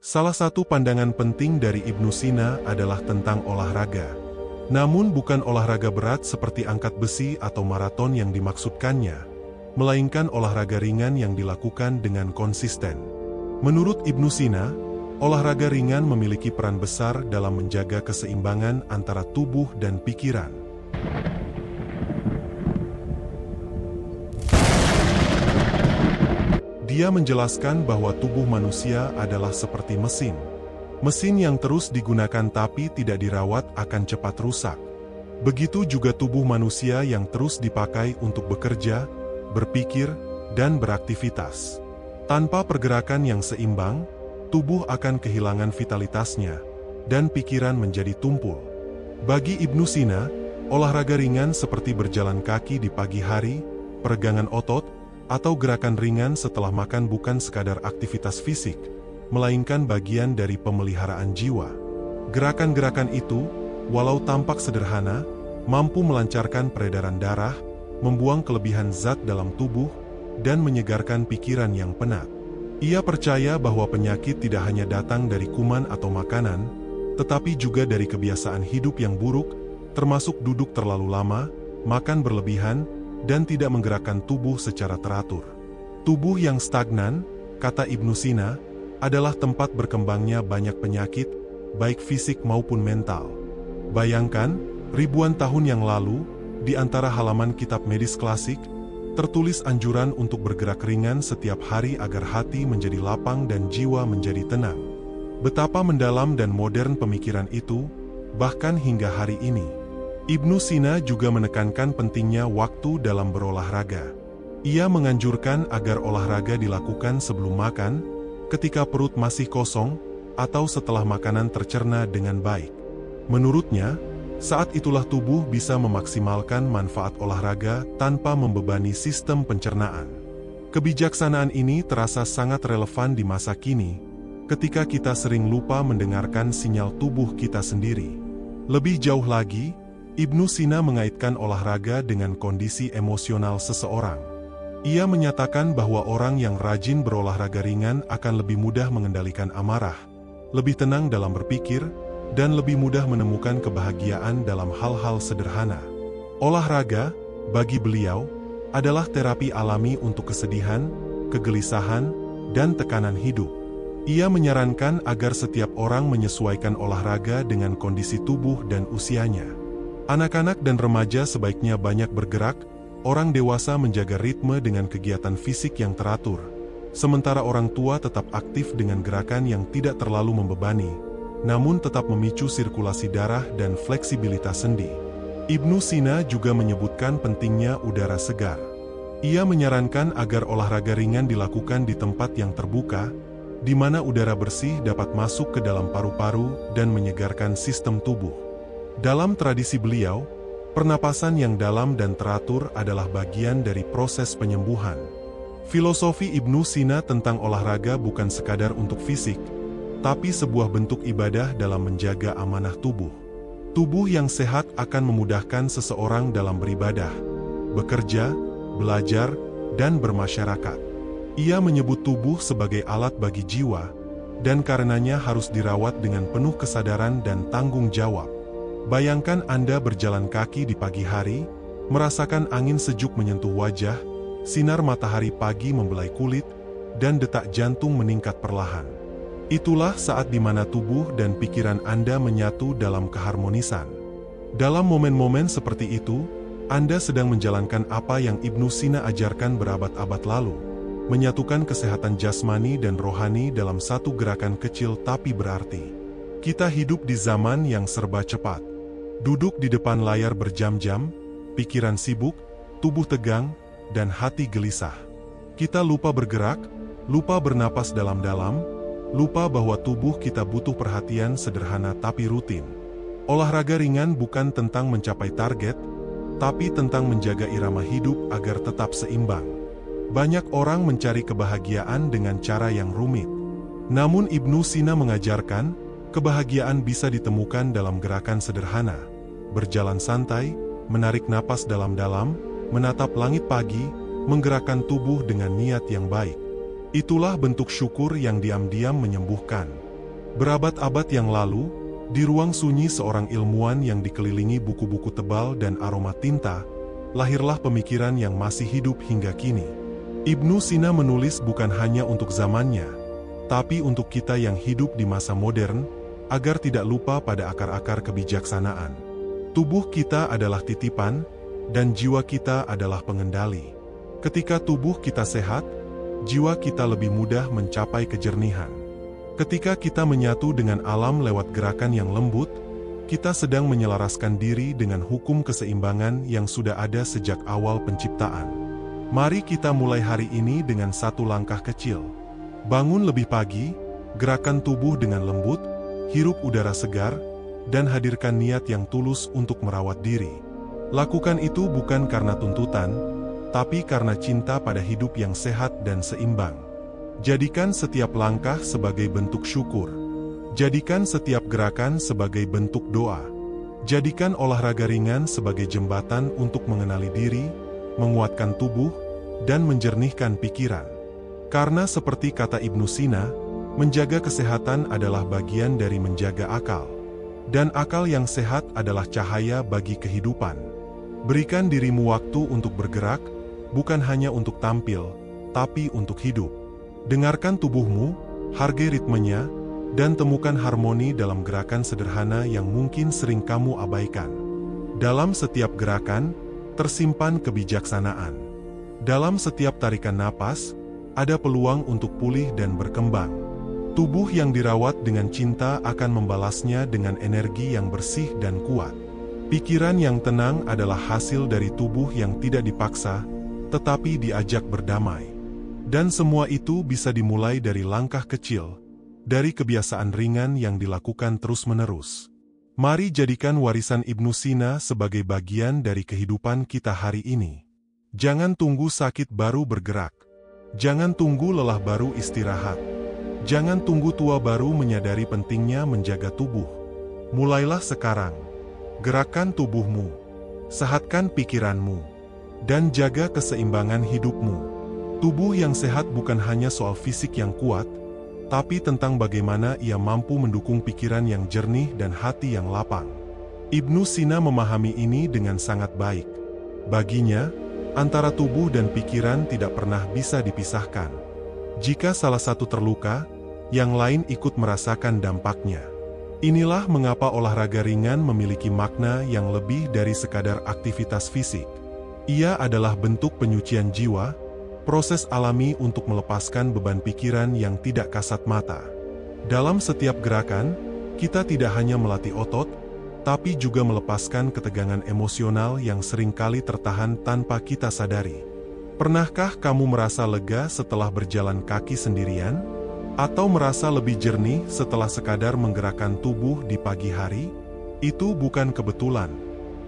Salah satu pandangan penting dari Ibnu Sina adalah tentang olahraga. Namun bukan olahraga berat seperti angkat besi atau maraton yang dimaksudkannya, melainkan olahraga ringan yang dilakukan dengan konsisten. Menurut Ibnu Sina, olahraga ringan memiliki peran besar dalam menjaga keseimbangan antara tubuh dan pikiran. Dia menjelaskan bahwa tubuh manusia adalah seperti mesin. Mesin yang terus digunakan tapi tidak dirawat akan cepat rusak. Begitu juga tubuh manusia yang terus dipakai untuk bekerja, berpikir, dan beraktivitas. Tanpa pergerakan yang seimbang, tubuh akan kehilangan vitalitasnya, dan pikiran menjadi tumpul. Bagi Ibnu Sina, olahraga ringan seperti berjalan kaki di pagi hari, peregangan otot, atau gerakan ringan setelah makan bukan sekadar aktivitas fisik, melainkan bagian dari pemeliharaan jiwa. Gerakan-gerakan itu, walau tampak sederhana, mampu melancarkan peredaran darah, membuang kelebihan zat dalam tubuh, dan menyegarkan pikiran yang penat. Ia percaya bahwa penyakit tidak hanya datang dari kuman atau makanan, tetapi juga dari kebiasaan hidup yang buruk, termasuk duduk terlalu lama, makan berlebihan, dan tidak menggerakkan tubuh secara teratur. Tubuh yang stagnan, kata Ibnu Sina, adalah tempat berkembangnya banyak penyakit, baik fisik maupun mental. Bayangkan, ribuan tahun yang lalu, di antara halaman kitab medis klasik, tertulis anjuran untuk bergerak ringan setiap hari agar hati menjadi lapang dan jiwa menjadi tenang. Betapa mendalam dan modern pemikiran itu, bahkan hingga hari ini. Ibnu Sina juga menekankan pentingnya waktu dalam berolahraga. Ia menganjurkan agar olahraga dilakukan sebelum makan, ketika perut masih kosong, atau setelah makanan tercerna dengan baik. Menurutnya, saat itulah tubuh bisa memaksimalkan manfaat olahraga tanpa membebani sistem pencernaan. Kebijaksanaan ini terasa sangat relevan di masa kini, ketika kita sering lupa mendengarkan sinyal tubuh kita sendiri. Lebih jauh lagi, Ibnu Sina mengaitkan olahraga dengan kondisi emosional seseorang. Ia menyatakan bahwa orang yang rajin berolahraga ringan akan lebih mudah mengendalikan amarah, lebih tenang dalam berpikir, dan lebih mudah menemukan kebahagiaan dalam hal-hal sederhana. Olahraga, bagi beliau, adalah terapi alami untuk kesedihan, kegelisahan, dan tekanan hidup. Ia menyarankan agar setiap orang menyesuaikan olahraga dengan kondisi tubuh dan usianya. Anak-anak dan remaja sebaiknya banyak bergerak, orang dewasa menjaga ritme dengan kegiatan fisik yang teratur, sementara orang tua tetap aktif dengan gerakan yang tidak terlalu membebani, namun tetap memicu sirkulasi darah dan fleksibilitas sendi. Ibnu Sina juga menyebutkan pentingnya udara segar. Ia menyarankan agar olahraga ringan dilakukan di tempat yang terbuka, di mana udara bersih dapat masuk ke dalam paru-paru dan menyegarkan sistem tubuh. Dalam tradisi beliau, pernapasan yang dalam dan teratur adalah bagian dari proses penyembuhan. Filosofi Ibnu Sina tentang olahraga bukan sekadar untuk fisik, tapi sebuah bentuk ibadah dalam menjaga amanah tubuh. Tubuh yang sehat akan memudahkan seseorang dalam beribadah, bekerja, belajar, dan bermasyarakat. Ia menyebut tubuh sebagai alat bagi jiwa, dan karenanya harus dirawat dengan penuh kesadaran dan tanggung jawab. Bayangkan Anda berjalan kaki di pagi hari, merasakan angin sejuk menyentuh wajah, sinar matahari pagi membelai kulit, dan detak jantung meningkat perlahan. Itulah saat di mana tubuh dan pikiran Anda menyatu dalam keharmonisan. Dalam momen-momen seperti itu, Anda sedang menjalankan apa yang Ibnu Sina ajarkan berabad-abad lalu, menyatukan kesehatan jasmani dan rohani dalam satu gerakan kecil tapi berarti. Kita hidup di zaman yang serba cepat. Duduk di depan layar berjam-jam, pikiran sibuk, tubuh tegang, dan hati gelisah. Kita lupa bergerak, lupa bernapas dalam-dalam, lupa bahwa tubuh kita butuh perhatian sederhana tapi rutin. Olahraga ringan bukan tentang mencapai target, tapi tentang menjaga irama hidup agar tetap seimbang. Banyak orang mencari kebahagiaan dengan cara yang rumit. Namun Ibnu Sina mengajarkan, kebahagiaan bisa ditemukan dalam gerakan sederhana. Berjalan santai, menarik napas dalam-dalam, menatap langit pagi, menggerakkan tubuh dengan niat yang baik. Itulah bentuk syukur yang diam-diam menyembuhkan. Berabad-abad yang lalu, di ruang sunyi seorang ilmuwan yang dikelilingi buku-buku tebal dan aroma tinta, lahirlah pemikiran yang masih hidup hingga kini. Ibnu Sina menulis bukan hanya untuk zamannya, tapi untuk kita yang hidup di masa modern, agar tidak lupa pada akar-akar kebijaksanaan. Tubuh kita adalah titipan, dan jiwa kita adalah pengendali. Ketika tubuh kita sehat, jiwa kita lebih mudah mencapai kejernihan. Ketika kita menyatu dengan alam lewat gerakan yang lembut, kita sedang menyelaraskan diri dengan hukum keseimbangan yang sudah ada sejak awal penciptaan. Mari kita mulai hari ini dengan satu langkah kecil. Bangun lebih pagi, gerakan tubuh dengan lembut, hirup udara segar, dan hadirkan niat yang tulus untuk merawat diri. Lakukan itu bukan karena tuntutan, tapi karena cinta pada hidup yang sehat dan seimbang. Jadikan setiap langkah sebagai bentuk syukur. Jadikan setiap gerakan sebagai bentuk doa. Jadikan olahraga ringan sebagai jembatan untuk mengenali diri, menguatkan tubuh, dan menjernihkan pikiran. Karena seperti kata Ibnu Sina, menjaga kesehatan adalah bagian dari menjaga akal. Dan akal yang sehat adalah cahaya bagi kehidupan. Berikan dirimu waktu untuk bergerak, bukan hanya untuk tampil, tapi untuk hidup. Dengarkan tubuhmu, hargai ritmenya, dan temukan harmoni dalam gerakan sederhana yang mungkin sering kamu abaikan. Dalam setiap gerakan, tersimpan kebijaksanaan. Dalam setiap tarikan napas, ada peluang untuk pulih dan berkembang. Tubuh yang dirawat dengan cinta akan membalasnya dengan energi yang bersih dan kuat. Pikiran yang tenang adalah hasil dari tubuh yang tidak dipaksa, tetapi diajak berdamai. Dan semua itu bisa dimulai dari langkah kecil, dari kebiasaan ringan yang dilakukan terus-menerus. Mari jadikan warisan Ibnu Sina sebagai bagian dari kehidupan kita hari ini. Jangan tunggu sakit baru bergerak. Jangan tunggu lelah baru istirahat. Jangan tunggu tua baru menyadari pentingnya menjaga tubuh. Mulailah sekarang. Gerakkan tubuhmu, sehatkan pikiranmu, dan jaga keseimbangan hidupmu. Tubuh yang sehat bukan hanya soal fisik yang kuat, tapi tentang bagaimana ia mampu mendukung pikiran yang jernih dan hati yang lapang. Ibnu Sina memahami ini dengan sangat baik. Baginya, antara tubuh dan pikiran tidak pernah bisa dipisahkan. Jika salah satu terluka, yang lain ikut merasakan dampaknya. Inilah mengapa olahraga ringan memiliki makna yang lebih dari sekadar aktivitas fisik. Ia adalah bentuk penyucian jiwa, proses alami untuk melepaskan beban pikiran yang tidak kasat mata. Dalam setiap gerakan, kita tidak hanya melatih otot, tapi juga melepaskan ketegangan emosional yang seringkali tertahan tanpa kita sadari. Pernahkah kamu merasa lega setelah berjalan kaki sendirian? Atau merasa lebih jernih setelah sekadar menggerakkan tubuh di pagi hari? Itu bukan kebetulan.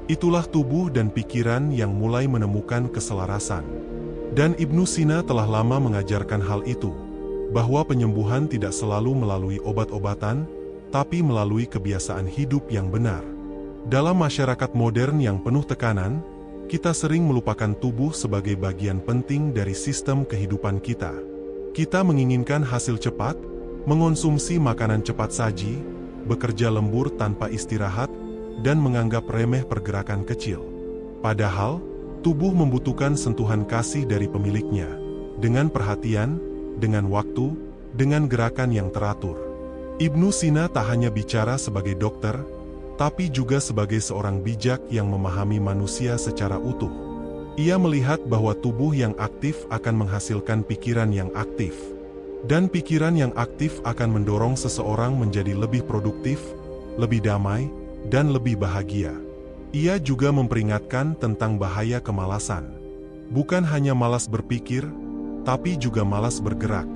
Itulah tubuh dan pikiran yang mulai menemukan keselarasan. Dan Ibnu Sina telah lama mengajarkan hal itu, bahwa penyembuhan tidak selalu melalui obat-obatan, tapi melalui kebiasaan hidup yang benar. Dalam masyarakat modern yang penuh tekanan, kita sering melupakan tubuh sebagai bagian penting dari sistem kehidupan kita. Kita menginginkan hasil cepat, mengonsumsi makanan cepat saji, bekerja lembur tanpa istirahat, dan menganggap remeh pergerakan kecil. Padahal, tubuh membutuhkan sentuhan kasih dari pemiliknya, dengan perhatian, dengan waktu, dengan gerakan yang teratur. Ibnu Sina tak hanya bicara sebagai dokter, tapi juga sebagai seorang bijak yang memahami manusia secara utuh. Ia melihat bahwa tubuh yang aktif akan menghasilkan pikiran yang aktif. Dan pikiran yang aktif akan mendorong seseorang menjadi lebih produktif, lebih damai, dan lebih bahagia. Ia juga memperingatkan tentang bahaya kemalasan. Bukan hanya malas berpikir, tapi juga malas bergerak.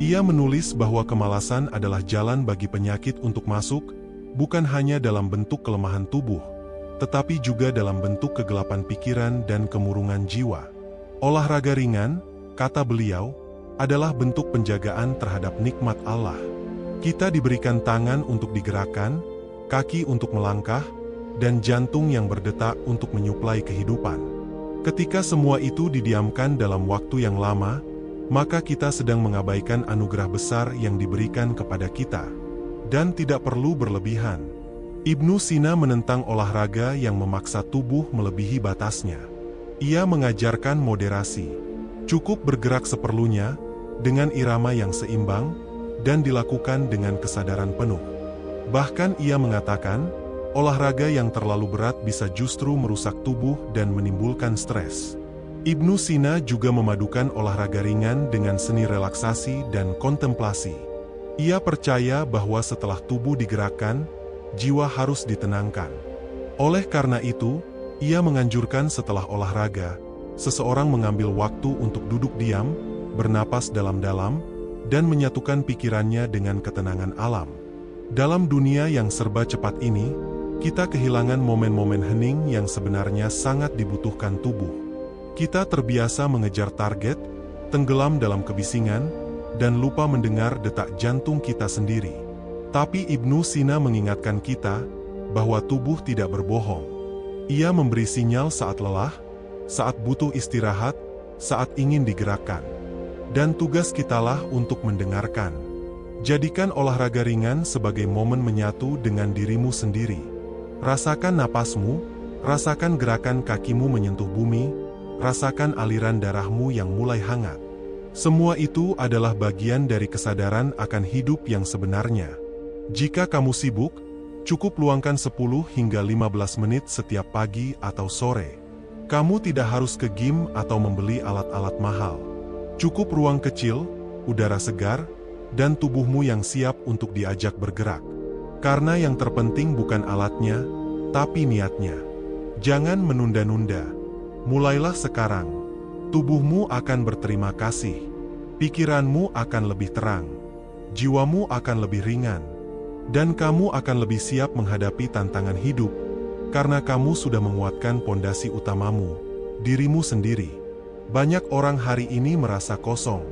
Ia menulis bahwa kemalasan adalah jalan bagi penyakit untuk masuk, bukan hanya dalam bentuk kelemahan tubuh, tetapi juga dalam bentuk kegelapan pikiran dan kemurungan jiwa. Olahraga ringan, kata beliau, adalah bentuk penjagaan terhadap nikmat Allah. Kita diberikan tangan untuk digerakkan, kaki untuk melangkah, dan jantung yang berdetak untuk menyuplai kehidupan. Ketika semua itu didiamkan dalam waktu yang lama, maka kita sedang mengabaikan anugerah besar yang diberikan kepada kita. dan tidak perlu berlebihan. Ibnu Sina menentang olahraga yang memaksa tubuh melebihi batasnya. Ia mengajarkan moderasi. Cukup bergerak seperlunya, dengan irama yang seimbang, dan dilakukan dengan kesadaran penuh. Bahkan ia mengatakan, olahraga yang terlalu berat bisa justru merusak tubuh dan menimbulkan stres. Ibnu Sina juga memadukan olahraga ringan dengan seni relaksasi dan kontemplasi. Ia percaya bahwa setelah tubuh digerakkan, jiwa harus ditenangkan. Oleh karena itu, ia menganjurkan setelah olahraga, seseorang mengambil waktu untuk duduk diam, bernapas dalam-dalam, dan menyatukan pikirannya dengan ketenangan alam. Dalam dunia yang serba cepat ini, kita kehilangan momen-momen hening yang sebenarnya sangat dibutuhkan tubuh. Kita terbiasa mengejar target, tenggelam dalam kebisingan, dan lupa mendengar detak jantung kita sendiri. Tapi Ibnu Sina mengingatkan kita bahwa tubuh tidak berbohong. Ia memberi sinyal saat lelah, saat butuh istirahat, saat ingin digerakkan. Dan tugas kitalah untuk mendengarkan. Jadikan olahraga ringan sebagai momen menyatu dengan dirimu sendiri. Rasakan napasmu, rasakan gerakan kakimu menyentuh bumi, rasakan aliran darahmu yang mulai hangat. Semua itu adalah bagian dari kesadaran akan hidup yang sebenarnya. Jika kamu sibuk, cukup luangkan 10 hingga 15 menit setiap pagi atau sore. Kamu tidak harus ke gym atau membeli alat-alat mahal. Cukup ruang kecil, udara segar, dan tubuhmu yang siap untuk diajak bergerak. Karena yang terpenting bukan alatnya, tapi niatnya. Jangan menunda-nunda. Mulailah sekarang. Tubuhmu akan berterima kasih. Pikiranmu akan lebih terang. Jiwamu akan lebih ringan. Dan kamu akan lebih siap menghadapi tantangan hidup, karena kamu sudah menguatkan pondasi utamamu, dirimu sendiri. Banyak orang hari ini merasa kosong,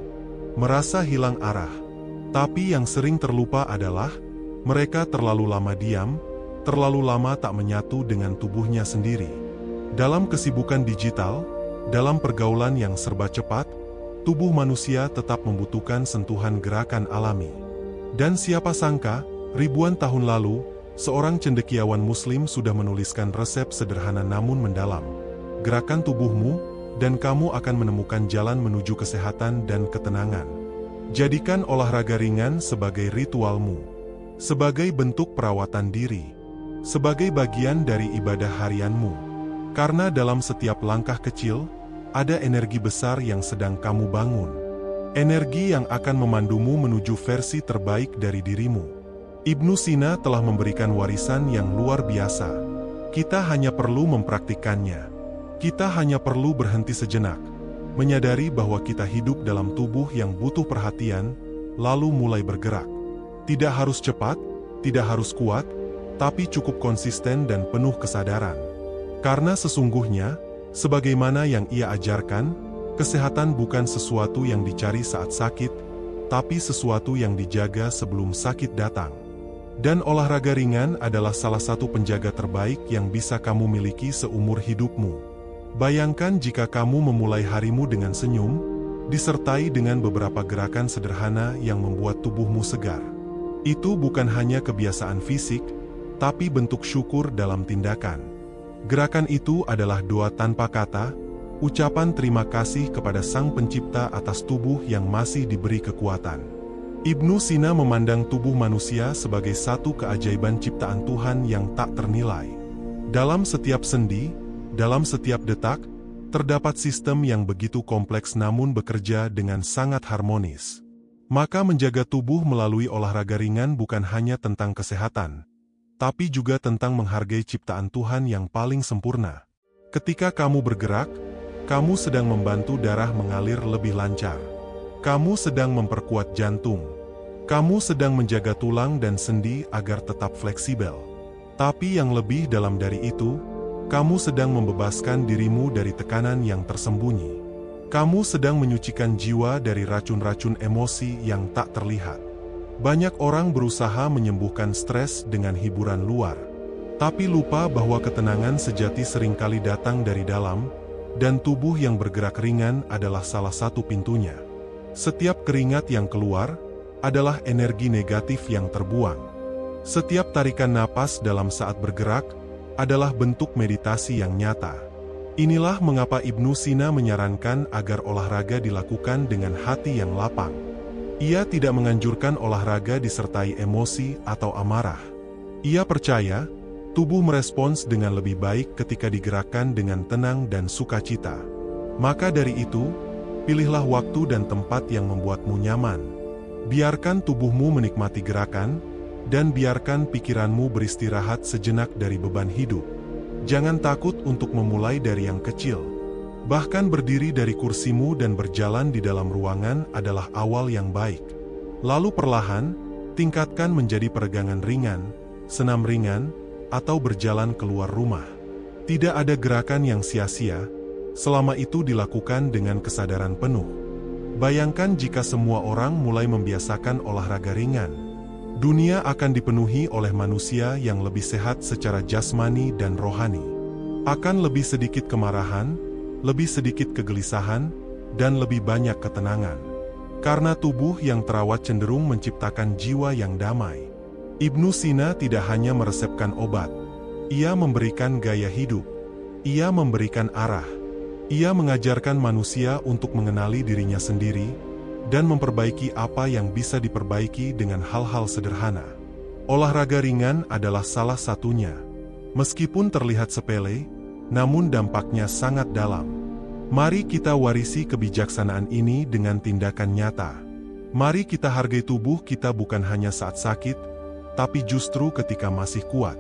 merasa hilang arah. Tapi yang sering terlupa adalah, mereka terlalu lama diam, terlalu lama tak menyatu dengan tubuhnya sendiri. Dalam kesibukan digital, dalam pergaulan yang serba cepat, tubuh manusia tetap membutuhkan sentuhan gerakan alami. Dan siapa sangka, ribuan tahun lalu, seorang cendekiawan muslim sudah menuliskan resep sederhana namun mendalam. Gerakan tubuhmu, dan kamu akan menemukan jalan menuju kesehatan dan ketenangan. Jadikan olahraga ringan sebagai ritualmu, sebagai bentuk perawatan diri, sebagai bagian dari ibadah harianmu. Karena dalam setiap langkah kecil, ada energi besar yang sedang kamu bangun. Energi yang akan memandumu menuju versi terbaik dari dirimu. Ibnu Sina telah memberikan warisan yang luar biasa. Kita hanya perlu mempraktikkannya. Kita hanya perlu berhenti sejenak, menyadari bahwa kita hidup dalam tubuh yang butuh perhatian, lalu mulai bergerak. Tidak harus cepat, tidak harus kuat, tapi cukup konsisten dan penuh kesadaran. Karena sesungguhnya, sebagaimana yang ia ajarkan, kesehatan bukan sesuatu yang dicari saat sakit, tapi sesuatu yang dijaga sebelum sakit datang. Dan olahraga ringan adalah salah satu penjaga terbaik yang bisa kamu miliki seumur hidupmu. Bayangkan jika kamu memulai harimu dengan senyum, disertai dengan beberapa gerakan sederhana yang membuat tubuhmu segar. Itu bukan hanya kebiasaan fisik, tapi bentuk syukur dalam tindakan. Gerakan itu adalah doa tanpa kata, ucapan terima kasih kepada Sang Pencipta atas tubuh yang masih diberi kekuatan. Ibnu Sina memandang tubuh manusia sebagai satu keajaiban ciptaan Tuhan yang tak ternilai. Dalam setiap sendi, dalam setiap detak, terdapat sistem yang begitu kompleks namun bekerja dengan sangat harmonis. Maka menjaga tubuh melalui olahraga ringan bukan hanya tentang kesehatan, tapi juga tentang menghargai ciptaan Tuhan yang paling sempurna. Ketika kamu bergerak, kamu sedang membantu darah mengalir lebih lancar. Kamu sedang memperkuat jantung. Kamu sedang menjaga tulang dan sendi agar tetap fleksibel. Tapi yang lebih dalam dari itu, kamu sedang membebaskan dirimu dari tekanan yang tersembunyi. Kamu sedang menyucikan jiwa dari racun-racun emosi yang tak terlihat. Banyak orang berusaha menyembuhkan stres dengan hiburan luar, tapi lupa bahwa ketenangan sejati seringkali datang dari dalam, dan tubuh yang bergerak ringan adalah salah satu pintunya. Setiap keringat yang keluar adalah energi negatif yang terbuang. Setiap tarikan napas dalam saat bergerak adalah bentuk meditasi yang nyata. Inilah mengapa Ibnu Sina menyarankan agar olahraga dilakukan dengan hati yang lapang. Ia tidak menganjurkan olahraga disertai emosi atau amarah. Ia percaya, tubuh merespons dengan lebih baik ketika digerakkan dengan tenang dan sukacita. Maka dari itu, pilihlah waktu dan tempat yang membuatmu nyaman. Biarkan tubuhmu menikmati gerakan, dan biarkan pikiranmu beristirahat sejenak dari beban hidup. Jangan takut untuk memulai dari yang kecil. Bahkan berdiri dari kursimu dan berjalan di dalam ruangan adalah awal yang baik. Lalu perlahan, tingkatkan menjadi peregangan ringan, senam ringan, atau berjalan keluar rumah. Tidak ada gerakan yang sia-sia, selama itu dilakukan dengan kesadaran penuh. Bayangkan jika semua orang mulai membiasakan olahraga ringan. Dunia akan dipenuhi oleh manusia yang lebih sehat secara jasmani dan rohani. Akan lebih sedikit kemarahan, lebih sedikit kegelisahan, dan lebih banyak ketenangan. Karena tubuh yang terawat cenderung menciptakan jiwa yang damai. Ibnu Sina tidak hanya meresepkan obat. Ia memberikan gaya hidup. Ia memberikan arah. Ia mengajarkan manusia untuk mengenali dirinya sendiri dan memperbaiki apa yang bisa diperbaiki dengan hal-hal sederhana. Olahraga ringan adalah salah satunya. Meskipun terlihat sepele, namun dampaknya sangat dalam. Mari kita warisi kebijaksanaan ini dengan tindakan nyata. Mari kita hargai tubuh kita bukan hanya saat sakit, tapi justru ketika masih kuat.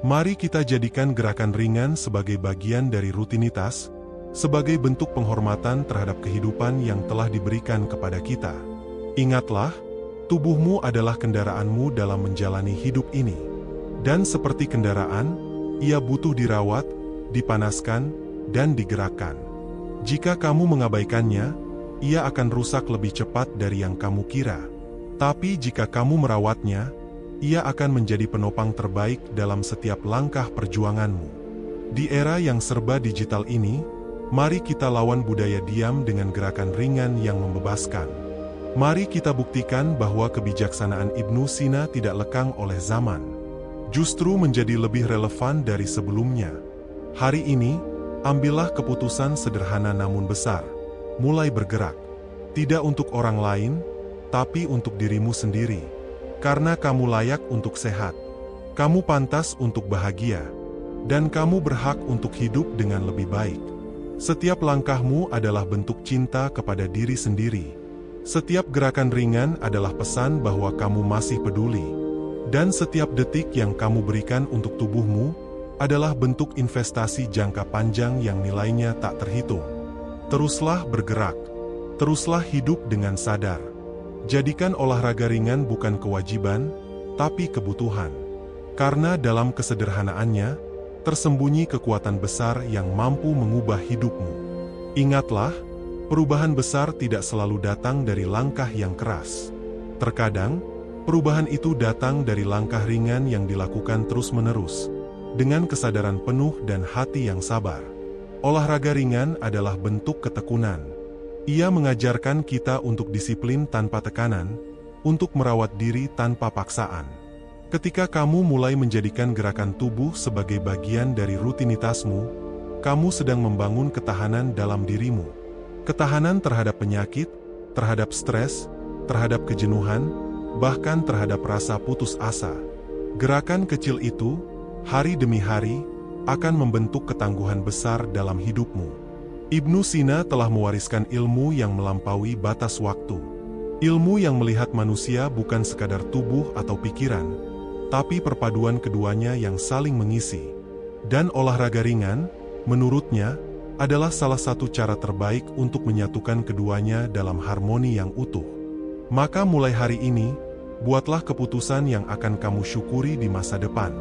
Mari kita jadikan gerakan ringan sebagai bagian dari rutinitas, sebagai bentuk penghormatan terhadap kehidupan yang telah diberikan kepada kita. Ingatlah, tubuhmu adalah kendaraanmu dalam menjalani hidup ini. Dan seperti kendaraan, ia butuh dirawat, dipanaskan, dan digerakkan. Jika kamu mengabaikannya, ia akan rusak lebih cepat dari yang kamu kira. Tapi jika kamu merawatnya, ia akan menjadi penopang terbaik dalam setiap langkah perjuanganmu. Di era yang serba digital ini, mari kita lawan budaya diam dengan gerakan ringan yang membebaskan. Mari kita buktikan bahwa kebijaksanaan Ibnu Sina tidak lekang oleh zaman. Justru menjadi lebih relevan dari sebelumnya. Hari ini, ambillah keputusan sederhana namun besar. Mulai bergerak. Tidak untuk orang lain, tapi untuk dirimu sendiri. Karena kamu layak untuk sehat. Kamu pantas untuk bahagia. Dan kamu berhak untuk hidup dengan lebih baik. Setiap langkahmu adalah bentuk cinta kepada diri sendiri. Setiap gerakan ringan adalah pesan bahwa kamu masih peduli. Dan setiap detik yang kamu berikan untuk tubuhmu adalah bentuk investasi jangka panjang yang nilainya tak terhitung. Teruslah bergerak. Teruslah hidup dengan sadar. Jadikan olahraga ringan bukan kewajiban, tapi kebutuhan. Karena dalam kesederhanaannya, tersembunyi kekuatan besar yang mampu mengubah hidupmu. Ingatlah, perubahan besar tidak selalu datang dari langkah yang keras. Terkadang, perubahan itu datang dari langkah ringan yang dilakukan terus-menerus, dengan kesadaran penuh dan hati yang sabar. Olahraga ringan adalah bentuk ketekunan. Ia mengajarkan kita untuk disiplin tanpa tekanan, untuk merawat diri tanpa paksaan. Ketika kamu mulai menjadikan gerakan tubuh sebagai bagian dari rutinitasmu, kamu sedang membangun ketahanan dalam dirimu. Ketahanan terhadap penyakit, terhadap stres, terhadap kejenuhan, bahkan terhadap rasa putus asa. Gerakan kecil itu, hari demi hari, akan membentuk ketangguhan besar dalam hidupmu. Ibnu Sina telah mewariskan ilmu yang melampaui batas waktu. Ilmu yang melihat manusia bukan sekadar tubuh atau pikiran, tapi perpaduan keduanya yang saling mengisi. Dan olahraga ringan, menurutnya, adalah salah satu cara terbaik untuk menyatukan keduanya dalam harmoni yang utuh. Maka mulai hari ini, buatlah keputusan yang akan kamu syukuri di masa depan.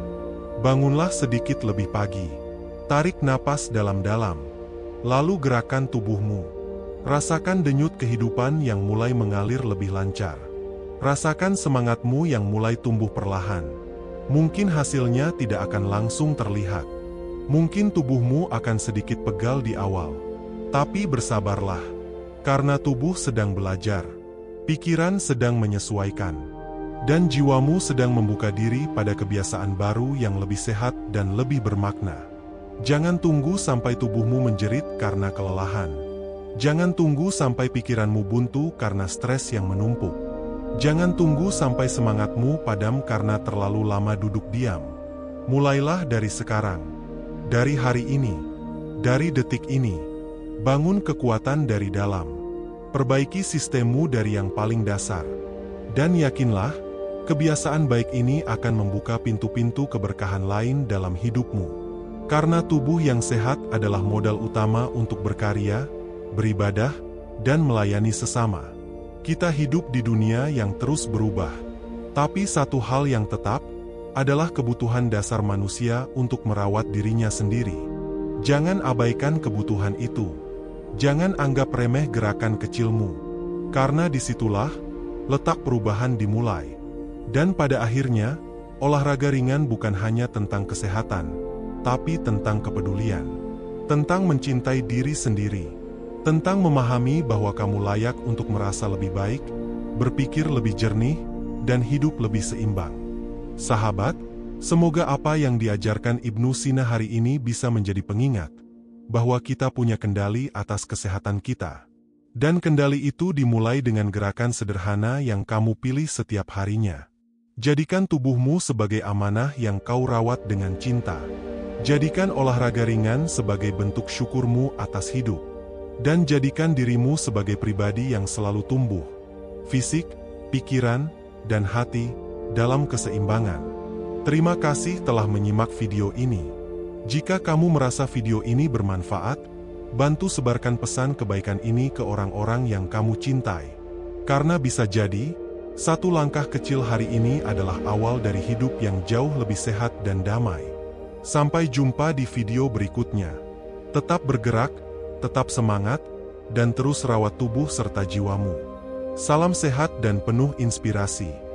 Bangunlah sedikit lebih pagi. Tarik napas dalam-dalam. Lalu gerakan tubuhmu. Rasakan denyut kehidupan yang mulai mengalir lebih lancar. Rasakan semangatmu yang mulai tumbuh perlahan. Mungkin hasilnya tidak akan langsung terlihat. Mungkin tubuhmu akan sedikit pegal di awal. Tapi bersabarlah. Karena tubuh sedang belajar. Pikiran sedang menyesuaikan. dan jiwamu sedang membuka diri pada kebiasaan baru yang lebih sehat dan lebih bermakna. Jangan tunggu sampai tubuhmu menjerit karena kelelahan. Jangan tunggu sampai pikiranmu buntu karena stres yang menumpuk. Jangan tunggu sampai semangatmu padam karena terlalu lama duduk diam. Mulailah dari sekarang, dari hari ini, dari detik ini. Bangun kekuatan dari dalam. Perbaiki sistemmu dari yang paling dasar. Dan yakinlah, kebiasaan baik ini akan membuka pintu-pintu keberkahan lain dalam hidupmu. Karena tubuh yang sehat adalah modal utama untuk berkarya, beribadah, dan melayani sesama. Kita hidup di dunia yang terus berubah. Tapi satu hal yang tetap adalah kebutuhan dasar manusia untuk merawat dirinya sendiri. Jangan abaikan kebutuhan itu. Jangan anggap remeh gerakan kecilmu. Karena disitulah letak perubahan dimulai. Dan pada akhirnya, olahraga ringan bukan hanya tentang kesehatan, tapi tentang kepedulian. Tentang mencintai diri sendiri. Tentang memahami bahwa kamu layak untuk merasa lebih baik, berpikir lebih jernih, dan hidup lebih seimbang. Sahabat, semoga apa yang diajarkan Ibnu Sina hari ini bisa menjadi pengingat bahwa kita punya kendali atas kesehatan kita. Dan kendali itu dimulai dengan gerakan sederhana yang kamu pilih setiap harinya. Jadikan tubuhmu sebagai amanah yang kau rawat dengan cinta. Jadikan olahraga ringan sebagai bentuk syukurmu atas hidup. Dan jadikan dirimu sebagai pribadi yang selalu tumbuh, fisik, pikiran, dan hati, dalam keseimbangan. Terima kasih telah menyimak video ini. Jika kamu merasa video ini bermanfaat, bantu sebarkan pesan kebaikan ini ke orang-orang yang kamu cintai. Karena bisa jadi, satu langkah kecil hari ini adalah awal dari hidup yang jauh lebih sehat dan damai. Sampai jumpa di video berikutnya. Tetap bergerak, tetap semangat, dan terus rawat tubuh serta jiwamu. Salam sehat dan penuh inspirasi.